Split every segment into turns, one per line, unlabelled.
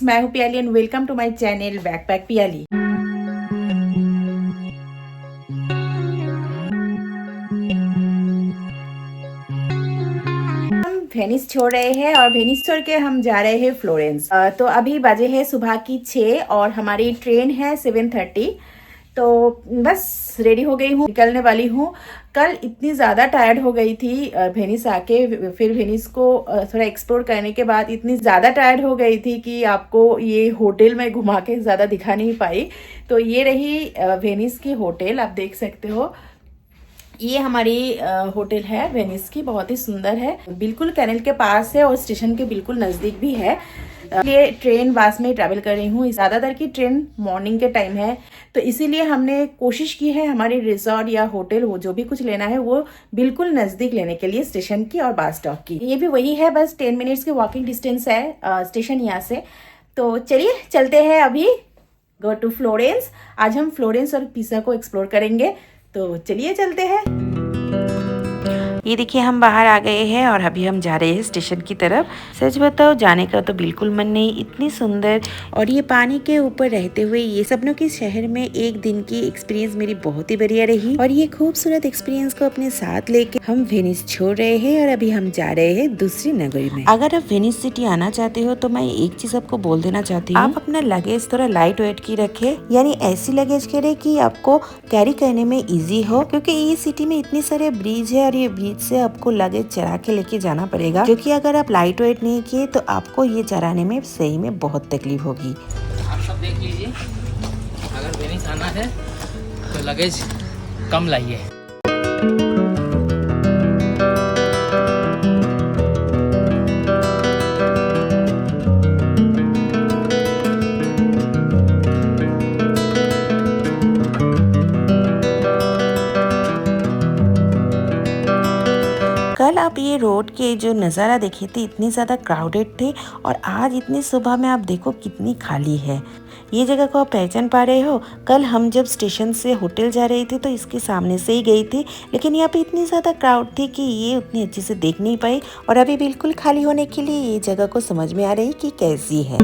Friends, मैं हूँ Piyali and welcome to my channel backpack Piyali. हम वेनिस छोड़ रहे हैं और वेनिस छोड़ के हम जा रहे हैं फ्लोरेंस। तो अभी बजे हैं सुबह की 6 और हमारी ट्रेन है 7:30। तो बस रेडी हो गई हूँ, निकलने वाली हूँ। कल इतनी ज़्यादा टायर्ड हो गई थी वेनिस आके, फिर वेनिस को थोड़ा एक्सप्लोर करने के बाद इतनी ज़्यादा टायर्ड हो गई थी कि आपको ये होटल में घुमा के ज़्यादा दिखा नहीं पाई। तो ये रही वेनिस की होटल, आप देख सकते हो। ये हमारी होटल है वेनिस की, बहुत ही सुंदर है, बिल्कुल कैनल के पास है और स्टेशन के बिल्कुल नज़दीक भी है। ये ट्रेन बस में ट्रैवल कर रही हूँ। ज़्यादातर की ट्रेन मॉर्निंग के टाइम है, तो इसीलिए हमने कोशिश की है हमारे रिजॉर्ट या होटल वो जो भी कुछ लेना है वो बिल्कुल नज़दीक लेने के लिए, स्टेशन की और बस स्टॉप की। ये भी वही है, बस 10 मिनट्स की वॉकिंग डिस्टेंस है स्टेशन यहाँ से। तो चलिए चलते हैं अभी, गो टू फ्लोरेंस। आज हम फ्लोरेंस और पिसा को एक्सप्लोर करेंगे, तो चलिए चलते हैं। ये देखिए हम बाहर आ गए हैं और अभी हम जा रहे हैं स्टेशन की तरफ। सच बताओ जाने का तो बिल्कुल मन नहीं, इतनी सुंदर और ये पानी के ऊपर रहते हुए ये सपनों के शहर में एक दिन की एक्सपीरियंस मेरी बहुत ही बढ़िया रही। और ये खूबसूरत एक्सपीरियंस को अपने साथ लेके हम वेनिस छोड़ रहे हैं और अभी हम जा रहे हैं दूसरी नगरी में। अगर आप वेनिस सिटी आना चाहते हो तो मैं एक चीज आपको बोल देना चाहती हूँ, आप अपना लगेज थोड़ा लाइट वेट की रखे, यानी ऐसी लगेज करे कि आपको कैरी करने में इजी हो, क्योंकि ये सिटी में इतने सारे ब्रिज है और ये ब्रिज से आपको लगेज चढ़ा के लेके जाना पड़ेगा, क्योंकि अगर आप लाइट वेट नहीं किए तो आपको ये चढ़ाने में सही में बहुत तकलीफ होगी।
आप सब देख लीजिए, अगर वेनिस आना है तो लगेज कम लाइए।
कल आप ये रोड के जो नज़ारा देखे थे इतने ज़्यादा क्राउडेड थे और आज इतनी सुबह में आप देखो कितनी खाली है। ये जगह को आप पहचान पा रहे हो? कल हम जब स्टेशन से होटल जा रहे थे तो इसके सामने से ही गई थी, लेकिन यहाँ पे इतनी ज़्यादा क्राउड थी कि ये उतनी अच्छे से देख नहीं पाई और अभी बिल्कुल खाली होने के लिए ये जगह को समझ में आ रही कि कैसी है।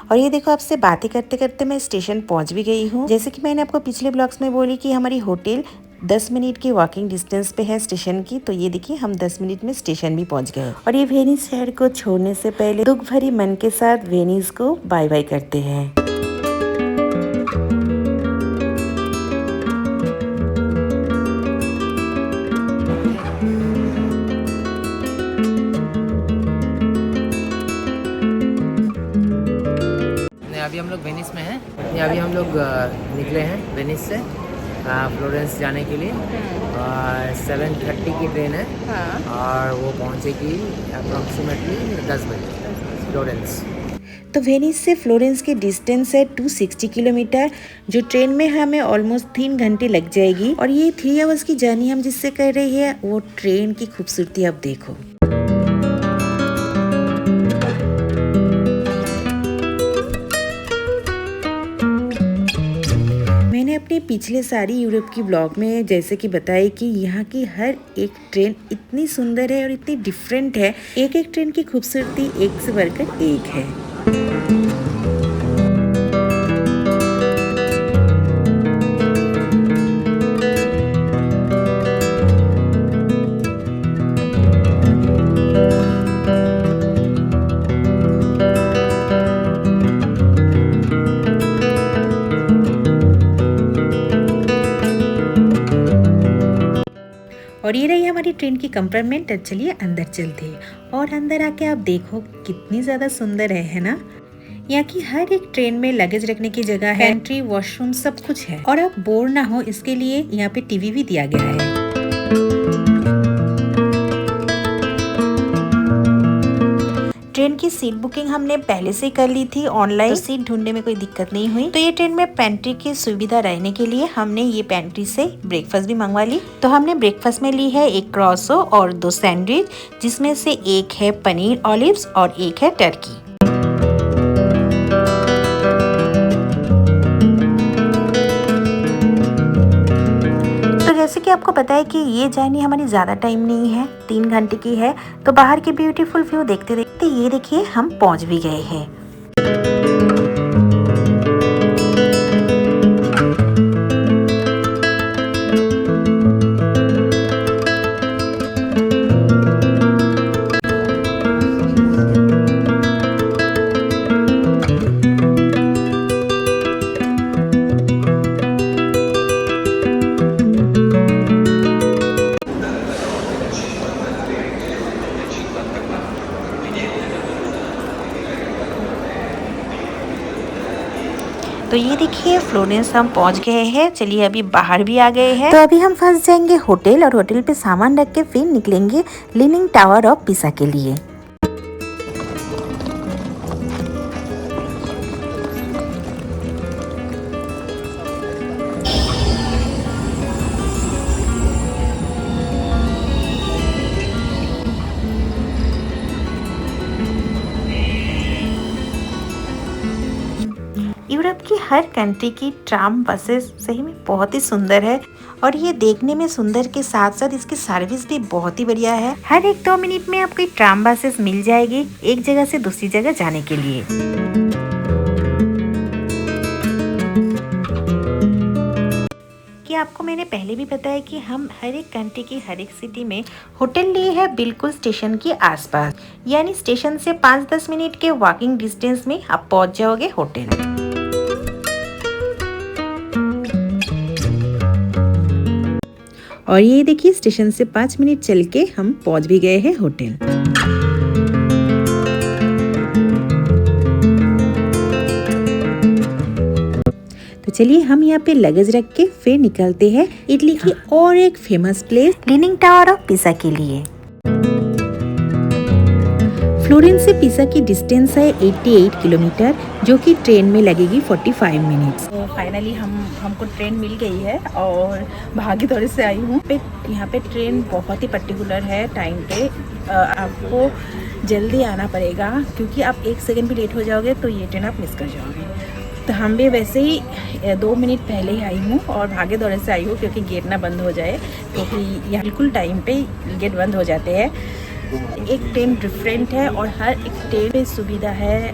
और ये देखो आपसे बातें करते करते मैं स्टेशन पहुंच भी गई हूँ। जैसे कि मैंने आपको पिछले ब्लॉग्स में बोली कि हमारी होटल 10 मिनट की वॉकिंग डिस्टेंस पे है स्टेशन की, तो ये देखिए हम 10 मिनट में स्टेशन भी पहुंच गए। और ये वेनिस शहर को छोड़ने से पहले दुख भरी मन के साथ वेनिस को बाय बाय करते हैं।
अभी हम लोग वेनिस में हैं। अभी हम लोग निकले हैं वेनिस से फ्लोरेंस जाने के लिए और 7:30 की ट्रेन है। और वो पहुंचेगी अप्रॉक्सीमेटली 10 बजे फ्लोरेंस।
तो वेनिस से फ्लोरेंस की डिस्टेंस है 260 किलोमीटर, जो ट्रेन में हमें ऑलमोस्ट 3 घंटे लग जाएगी। और ये 3 आवर्स की जर्नी हम जिससे कर रही है वो ट्रेन की खूबसूरती आप देखो। मैंने अपने पिछले सारी यूरोप की ब्लॉग में जैसे कि बताया कि यहाँ की हर एक ट्रेन इतनी सुंदर है और इतनी डिफरेंट है, एक एक ट्रेन की खूबसूरती एक से बढ़कर एक है। और ये रही हमारी ट्रेन की कंपार्टमेंट। चलिए अंदर चलते हैं और अंदर आके आप देखो कितनी ज़्यादा सुंदर है ना। यहाँ की हर एक ट्रेन में लगेज रखने की जगह है, एंट्री, वॉशरूम सब कुछ है। और आप बोर ना हो इसके लिए यहाँ पे टीवी भी दिया गया है। ट्रेन की सीट बुकिंग हमने पहले से कर ली थी ऑनलाइन, तो सीट ढूंढने में कोई दिक्कत नहीं हुई। तो ये ट्रेन में पेंट्री की सुविधा रहने के लिए हमने ये पेंट्री से ब्रेकफास्ट भी मंगवा ली। तो हमने ब्रेकफास्ट में ली है एक क्रॉसो और 2 सैंडविच, जिसमें से एक है पनीर ऑलिव्स और एक है टर्की। जैसे कि आपको पता है कि ये जर्नी हमारी ज़्यादा टाइम नहीं है, 3 घंटे की है। तो बाहर की ब्यूटीफुल व्यू देखते देखते ये देखिए हम पहुंच भी गए हैं। तो ये देखिए फ्लोरेंस हम पहुंच गए हैं। चलिए अभी बाहर भी आ गए हैं। तो अभी हम फंस जाएंगे होटल और होटल पे सामान रख के फिर निकलेंगे लीनिंग टावर ऑफ पिसा के लिए। यूरोप की हर कंट्री की ट्राम बसेस सही में बहुत ही सुंदर है और ये देखने में सुंदर के साथ साथ इसकी सर्विस भी बहुत ही बढ़िया है। हर 1-2 मिनट में आपको ट्राम बसेस मिल जाएगी एक जगह से दूसरी जगह जाने के लिए। कि आपको मैंने पहले भी बताया कि हम हर एक कंट्री की हर एक सिटी में होटल लिए है बिल्कुल स्टेशन के आसपास, यानी स्टेशन से 5-10 मिनट के वॉकिंग डिस्टेंस में आप पहुंच जाओगे होटल। और ये देखिए स्टेशन से 5 मिनट चल के हम पहुंच भी गए हैं होटल। तो चलिए हम यहाँ पे लगेज रख के फिर निकलते हैं इटली की और एक famous place leaning tower of पिसा के लिए। फ्लोरेंस से पिसा की डिस्टेंस है 88 किलोमीटर, जो कि ट्रेन में लगेगी 45 मिनट्स। तो फाइनली हमको ट्रेन मिल गई है और भागी दौड़े से आई हूँ। यहाँ पे ट्रेन बहुत ही पर्टिकुलर है टाइम पे, आपको जल्दी आना पड़ेगा क्योंकि आप 1 सेकंड भी लेट हो जाओगे तो ये ट्रेन आप मिस कर जाओगे। तो हम भी वैसे ही 2 मिनट पहले ही आई हूँ और भागे दौड़े से आई हूँ क्योंकि गेट ना बंद हो जाए, क्योंकि यहाँ बिल्कुल टाइम पे गेट बंद हो जाते हैं। एक ट्रेन डिफरेंट है और हर एक ट्रेन पे सुविधा है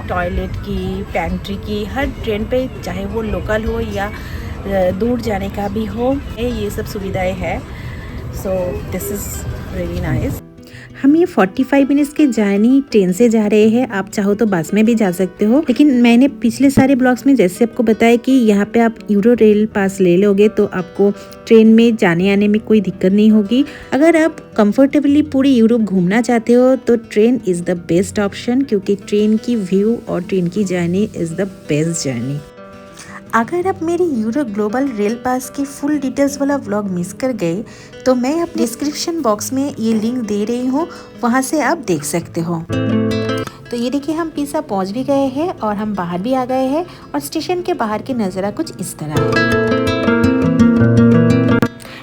टॉयलेट की, पैंट्री की। हर ट्रेन पे चाहे वो लोकल हो या दूर जाने का भी हो, ये सब सुविधाएं है। So this is really nice. हम ये 45 मिनट्स की जर्नी ट्रेन से जा रहे हैं। आप चाहो तो बस में भी जा सकते हो, लेकिन मैंने पिछले सारे ब्लॉग्स में जैसे आपको बताया कि यहाँ पे आप यूरो रेल पास ले लोगे तो आपको ट्रेन में जाने आने में कोई दिक्कत नहीं होगी। अगर आप कंफर्टेबली पूरी यूरोप घूमना चाहते हो तो train is the best option, क्योंकि ट्रेन की व्यू और ट्रेन की journey is the best journey. अगर आप मेरी यूरो ग्लोबल रेल पास की फुल डिटेल्स वाला व्लॉग मिस कर गए तो मैं अपने डिस्क्रिप्शन बॉक्स में ये लिंक दे रही हूँ, वहाँ से आप देख सकते हो। तो ये देखिए हम पिसा पहुँच भी गए हैं और हम बाहर भी आ गए हैं और स्टेशन के बाहर की नज़ारा कुछ इस तरह है।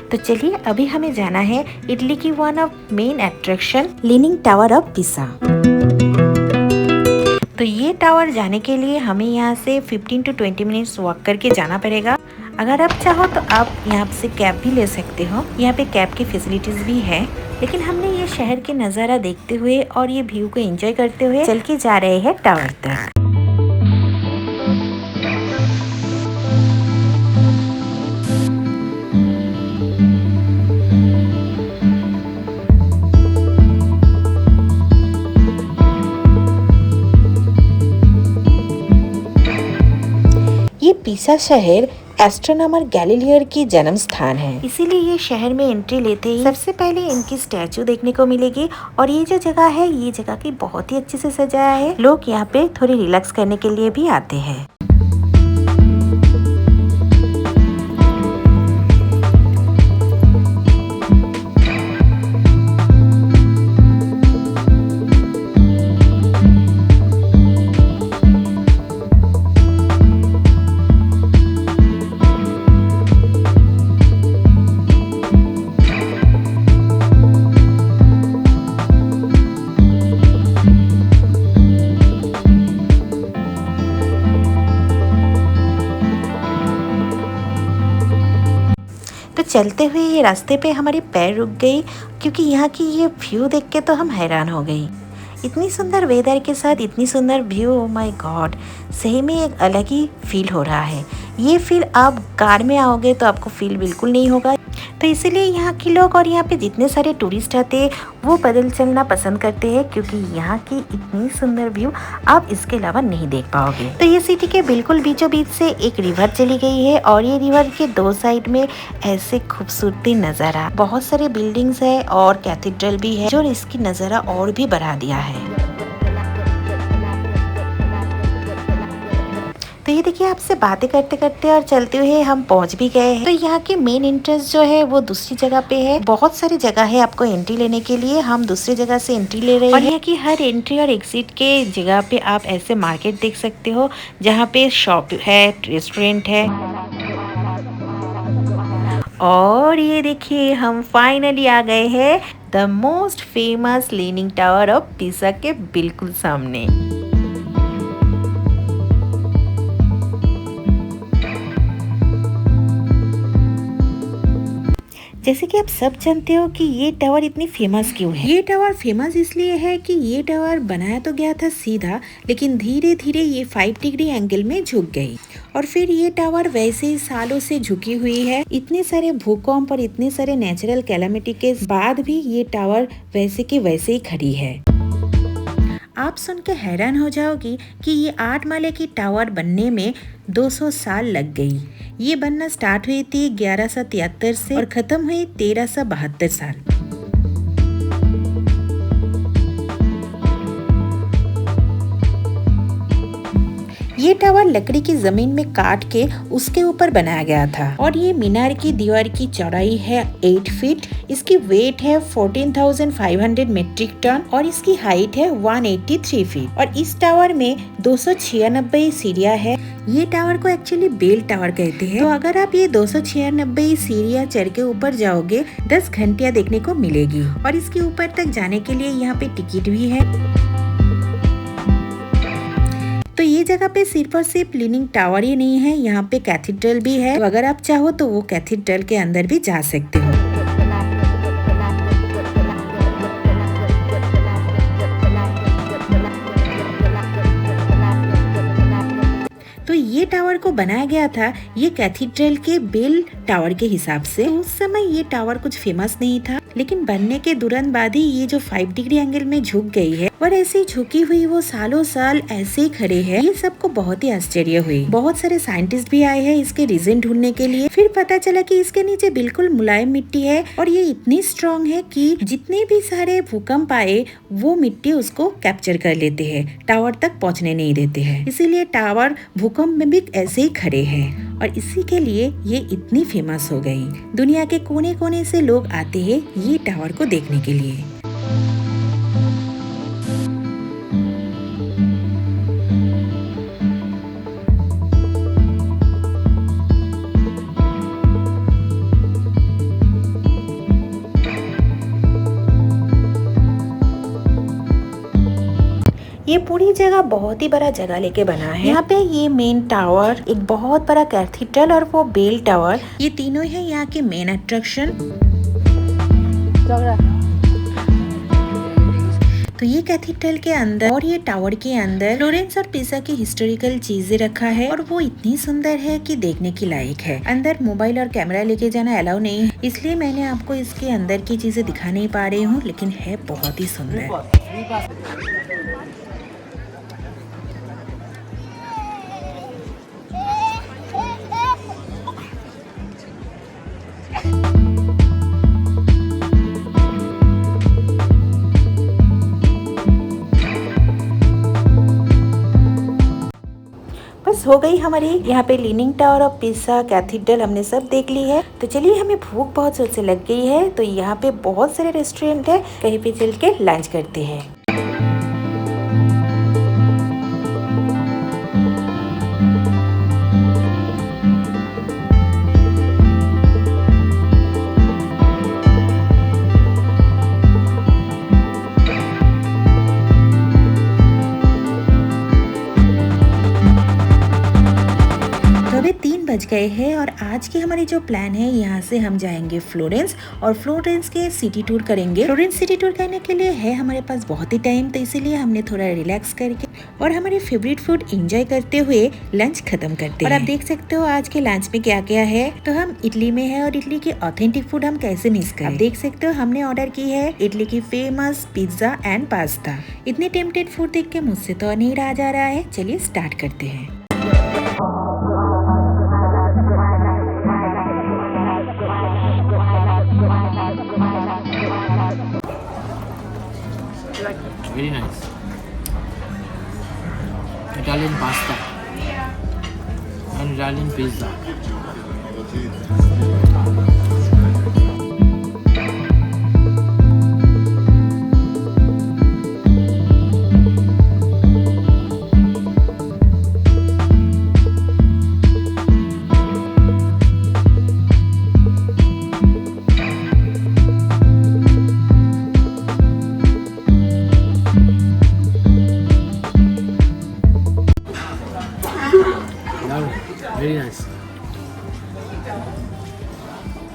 तो चलिए अभी हमें जाना है इटली की one of main attraction leaning tower of पिसा। तो ये टावर जाने के लिए हमें यहाँ से 15 to 20 मिनट्स वॉक करके जाना पड़ेगा। अगर आप चाहो तो आप यहाँ से कैब भी ले सकते हो, यहाँ पे कैब की फैसिलिटीज भी है। लेकिन हमने ये शहर के नज़ारा देखते हुए और ये व्यू को एंजॉय करते हुए चल के जा रहे हैं टावर तक। ये पिसा शहर एस्ट्रोनॉमर गैलीलियो की जन्म स्थान है, इसीलिए ये शहर में एंट्री लेते ही सबसे पहले इनकी स्टैचू देखने को मिलेगी। और ये जो जगह है, ये जगह की बहुत ही अच्छे से सजाया है। लोग यहाँ पे थोड़ी रिलैक्स करने के लिए भी आते हैं।
चलते हुए ये रास्ते पे हमारे पैर रुक गई, क्योंकि यहाँ की ये व्यू देख के तो हम हैरान हो गई। इतनी सुंदर वेदर के साथ इतनी सुंदर व्यू, ओ माय गॉड, सही में एक अलग ही फील हो रहा है। ये फील आप कार में आओगे तो आपको फील बिल्कुल नहीं होगा। तो इसीलिए यहाँ के लोग और यहाँ पे जितने सारे टूरिस्ट आते हैं वो पैदल चलना पसंद करते हैं, क्योंकि यहाँ की इतनी सुंदर व्यू आप इसके अलावा नहीं देख पाओगे। तो ये सिटी के बिल्कुल बीचों बीच से एक रिवर चली गई है और ये रिवर के दो साइड में ऐसे खूबसूरती नज़ारा, बहुत सारे बिल्डिंग्स है और कैथेड्रल भी है जो इसकी नज़ारा और भी बढ़ा दिया है। तो ये देखिए, आपसे बातें करते करते और चलते हुए हम पहुंच भी गए हैं। तो यहाँ की मेन एंट्रेंस जो है वो दूसरी जगह पे है। बहुत सारी जगह है आपको एंट्री लेने के लिए, हम दूसरी जगह से एंट्री ले रहे हैं। और यहाँ की हर एंट्री और एग्जिट के जगह पे आप ऐसे मार्केट देख सकते हो, जहाँ पे शॉप है, रेस्टोरेंट है। और ये देखिए, हम फाइनली आ गए हैं the most famous leaning tower of पिसा के बिल्कुल सामने। जैसे कि आप सब जानते हो कि ये टावर इतनी फेमस क्यों है। ये टावर फेमस इसलिए है कि ये टावर बनाया तो गया था सीधा, लेकिन धीरे धीरे ये 5 डिग्री एंगल में झुक गई और फिर ये टावर वैसे ही सालों से झुकी हुई है। इतने सारे भूकंप और इतने सारे नेचुरल कैलामिटी के बाद भी ये टावर वैसे की वैसे ही खड़ी है। आप सुन के हैरान हो जाओगी कि ये 8 माले की टावर बनने में 200 साल लग गई। ये बनना स्टार्ट हुई थी 1173 से और खत्म हुई 1372 साल। ये टावर लकड़ी की जमीन में काट के उसके ऊपर बनाया गया था और ये मीनार की दीवार की चौड़ाई है 8 फीट, इसकी वेट है 14,500 मेट्रिक टन और इसकी हाइट है 183 फीट और इस टावर में 296 सीढ़ियां है। ये टावर को एक्चुअली बेल टावर कहते हैं। तो अगर आप ये 296 सीढ़ियां चढ़ के ऊपर जाओगे 10 घंटियां देखने को मिलेगी और इसके ऊपर तक जाने के लिए यहाँ पे टिकट भी है। तो ये जगह पे सिर्फ और सिर्फ लीनिंग टावर ही नहीं है, यहाँ पे कैथेड्रल भी है। तो अगर आप चाहो तो वो कैथेड्रल के अंदर भी जा सकते हो। तो ये टावर को बनाया गया था ये कैथेड्रल के बेल टावर के हिसाब से। तो उस समय ये टावर कुछ फेमस नहीं था, लेकिन बनने के तुरंत बाद ही ये जो 5 डिग्री एंगल में झुक गई है और ऐसे झुकी हुई वो सालों साल ऐसे ही खड़े हैं। ये सबको बहुत ही आश्चर्य हुई। बहुत सारे साइंटिस्ट भी आए हैं इसके रीजन ढूंढने के लिए। फिर पता चला कि इसके नीचे बिल्कुल मुलायम मिट्टी है और ये इतनी स्ट्रॉन्ग है कि जितने भी सारे भूकंप आए वो मिट्टी उसको कैप्चर कर लेते हैं, टावर तक पहुँचने नहीं देते हैं। इसीलिए टावर भूकंप में भी ऐसे ही खड़े हैं और इसी के लिए ये इतनी फेमस हो गई। दुनिया के कोने कोने से लोग आते हैं ये टावर को देखने के लिए। ये पूरी जगह बहुत ही बड़ा जगह लेके बना है। यहाँ पे ये मेन टावर, एक बहुत बड़ा कैथेड्रल और वो बेल टावर, ये तीनों है यहाँ के मेन अट्रैक्शन। तो ये कैथेड्रल के अंदर और ये टावर के अंदर फ्लोरेंस और पिसा की हिस्टोरिकल चीजें रखा है और वो इतनी सुंदर है कि देखने की लायक है। अंदर मोबाइल और कैमरा लेके जाना अलाउ नहीं है, इसलिए मैंने आपको इसके अंदर की चीजें दिखा नहीं पा रही हूँ, लेकिन है बहुत ही सुंदर। हो गई हमारी यहाँ पे लीनिंग टावर और पिसा कैथेड्रल हमने सब देख ली है। तो चलिए, हमें भूख बहुत जोर से लग गई है, तो यहाँ पे बहुत सारे रेस्टोरेंट है, कहीं पे चल के लंच करते हैं। बज गए हैं और आज की हमारी जो प्लान है, यहाँ से हम जाएंगे फ्लोरेंस और फ्लोरेंस के सिटी टूर करेंगे। फ्लोरेंस सिटी टूर करने के लिए है हमारे पास बहुत ही टाइम, तो इसीलिए हमने थोड़ा रिलैक्स करके और हमारे फेवरेट फूड एंजॉय करते हुए लंच खत्म करते हैं। और आप देख सकते हो आज के लंच में क्या क्या है। तो हम इटली में है और इटली के ऑथेंटिक फूड हम कैसे मिस करें। आप देख सकते हो हमने ऑर्डर की है इटली की फेमस पिज्जा एंड पास्ता। इतने टेम्पटेड फूड देख के मुझसे तो नहीं रहा जा रहा है। चलिए स्टार्ट करते हैं।
Very nice. Italian pasta and Italian pizza. Very nice.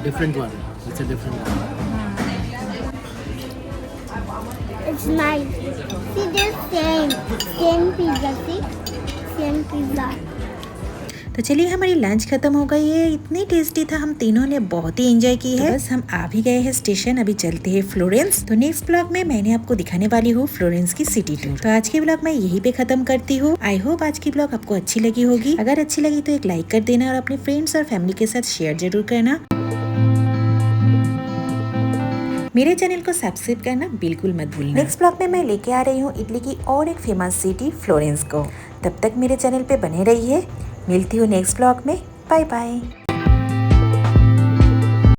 Different one. It's a different one.
It's nice. See, they're same pizza. See, same pizza.
तो चलिए हमारी लंच खत्म हो गई है। इतनी टेस्टी था, हम तीनों ने बहुत ही एंजॉय की है। तो बस हम आ भी गए हैं स्टेशन, अभी चलते हैं फ्लोरेंस। तो नेक्स्ट ब्लॉग में मैंने आपको दिखाने वाली हूँ फ्लोरेंस की सिटी टूर। तो आज के ब्लॉग मैं यहीं पे खत्म करती हूँ। आई होप आज की ब्लॉग आपको अच्छी लगी होगी। अगर अच्छी लगी तो एक लाइक कर देना और अपने फ्रेंड्स और फैमिली के साथ शेयर जरूर करना। मेरे चैनल को सब्सक्राइब करना बिल्कुल मत भूलना। नेक्स्ट ब्लॉग में मैं लेके आ रही हूँ इटली की और एक फेमस सिटी फ्लोरेंस को। तब तक मेरे चैनल पे बने रहिए। मिलती हूँ नेक्स्ट ब्लॉग में। Bye bye.